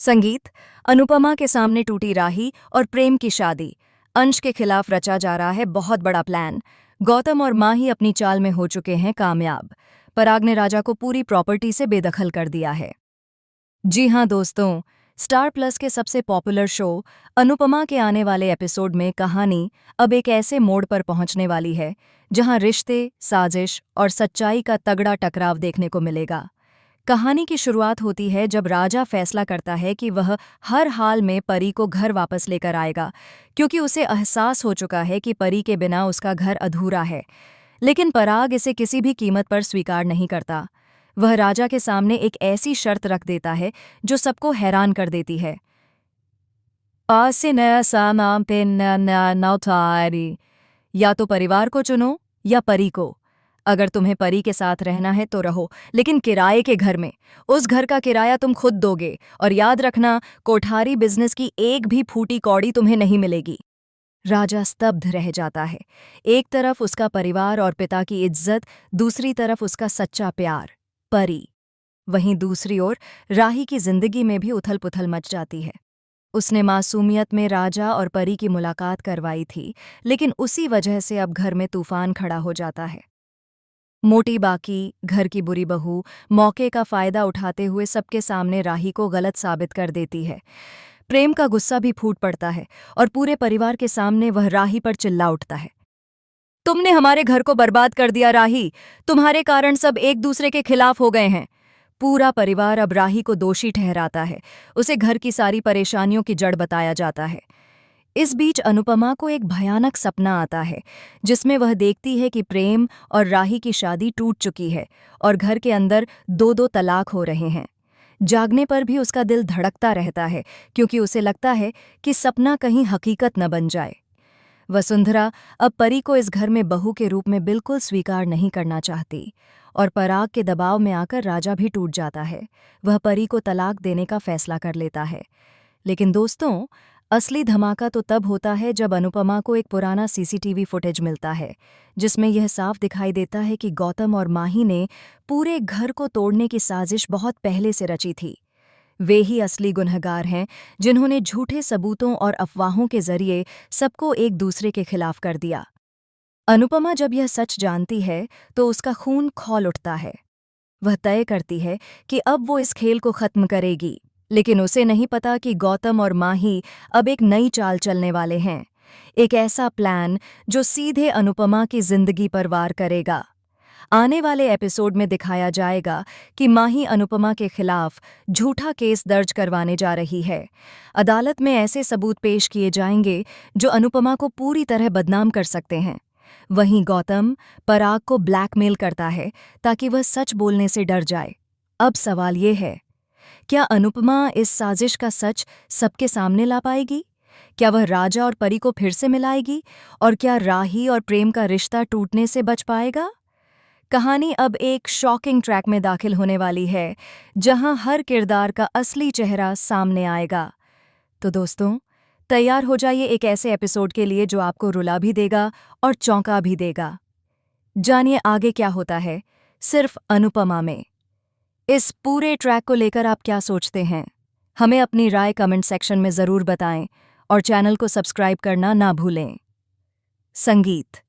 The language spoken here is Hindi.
संगीत। अनुपमा के सामने टूटी राही और प्रेम की शादी। अंश के खिलाफ रचा जा रहा है बहुत बड़ा प्लान। गौतम और माही अपनी चाल में हो चुके हैं कामयाब। पराग ने राजा को पूरी प्रॉपर्टी से बेदखल कर दिया है। जी हां दोस्तों, स्टार प्लस के सबसे पॉपुलर शो अनुपमा के आने वाले एपिसोड में कहानी अब एक ऐसे मोड़ पर पहुंचने वाली है जहां रिश्ते, साजिश और सच्चाई का तगड़ा टकराव देखने को मिलेगा। कहानी की शुरुआत होती है जब राजा फैसला करता है कि वह हर हाल में परी को घर वापस लेकर आएगा, क्योंकि उसे एहसास हो चुका है कि परी के बिना उसका घर अधूरा है। लेकिन पराग इसे किसी भी कीमत पर स्वीकार नहीं करता। वह राजा के सामने एक ऐसी शर्त रख देता है जो सबको हैरान कर देती है। या तो परिवार को चुनो या परी को। अगर तुम्हें परी के साथ रहना है तो रहो, लेकिन किराए के घर में। उस घर का किराया तुम खुद दोगे, और याद रखना, कोठारी बिजनेस की एक भी फूटी कौड़ी तुम्हें नहीं मिलेगी। राजा स्तब्ध रह जाता है। एक तरफ उसका परिवार और पिता की इज्जत, दूसरी तरफ उसका सच्चा प्यार, परी। वहीं दूसरी ओर राही की जिंदगी में भी उथल पुथल मच जाती है। उसने मासूमियत में राजा और परी की मुलाकात करवाई थी, लेकिन उसी वजह से अब घर में तूफान खड़ा हो जाता है। मोटी बाकी, घर की बुरी बहू, मौके का फायदा उठाते हुए सबके सामने राही को गलत साबित कर देती है। प्रेम का गुस्सा भी फूट पड़ता है और पूरे परिवार के सामने वह राही पर चिल्ला उठता है। तुमने हमारे घर को बर्बाद कर दिया राही, तुम्हारे कारण सब एक दूसरे के खिलाफ हो गए हैं। पूरा परिवार अब राही को दोषी ठहराता है। उसे घर की सारी परेशानियों की जड़ बताया जाता है। इस बीच अनुपमा को एक भयानक सपना आता है, जिसमें वह देखती है कि प्रेम और राही की शादी टूट चुकी है और घर के अंदर दो दो तलाक हो रहे हैं। जागने पर भी उसका दिल धड़कता रहता है, क्योंकि उसे लगता है कि सपना कहीं हकीकत न बन जाए। वसुंधरा अब परी को इस घर में बहू के रूप में बिल्कुल स्वीकार नहीं करना चाहती, और पराग के दबाव में आकर राजा भी टूट जाता है। वह परी को तलाक देने का फैसला कर लेता है। लेकिन दोस्तों, असली धमाका तो तब होता है जब अनुपमा को एक पुराना सीसीटीवी फुटेज मिलता है, जिसमें यह साफ दिखाई देता है कि गौतम और माही ने पूरे घर को तोड़ने की साजिश बहुत पहले से रची थी। वे ही असली गुनहगार हैं, जिन्होंने झूठे सबूतों और अफवाहों के जरिए सबको एक दूसरे के खिलाफ कर दिया। अनुपमा जब यह सच जानती है तो उसका खून खौल उठता है। वह तय करती है कि अब वो इस खेल को खत्म करेगी, लेकिन उसे नहीं पता कि गौतम और माही अब एक नई चाल चलने वाले हैं। एक ऐसा प्लान जो सीधे अनुपमा की जिंदगी पर वार करेगा। आने वाले एपिसोड में दिखाया जाएगा कि माही अनुपमा के खिलाफ झूठा केस दर्ज करवाने जा रही है। अदालत में ऐसे सबूत पेश किए जाएंगे जो अनुपमा को पूरी तरह बदनाम कर सकते हैं। वहीं गौतम पराग को ब्लैकमेल करता है ताकि वह सच बोलने से डर जाए। अब सवाल ये है, क्या अनुपमा इस साजिश का सच सबके सामने ला पाएगी? क्या वह राजा और परी को फिर से मिलाएगी? और क्या राही और प्रेम का रिश्ता टूटने से बच पाएगा? कहानी अब एक शॉकिंग ट्रैक में दाखिल होने वाली है, जहां हर किरदार का असली चेहरा सामने आएगा। तो दोस्तों, तैयार हो जाइए एक ऐसे एपिसोड के लिए जो आपको रुला भी देगा और चौंका भी देगा। जानिए आगे क्या होता है सिर्फ अनुपमा में। इस पूरे ट्रैक को लेकर आप क्या सोचते हैं? हमें अपनी राय कमेंट सेक्शन में ज़रूर बताएं, और चैनल को सब्सक्राइब करना ना भूलें। संगीत।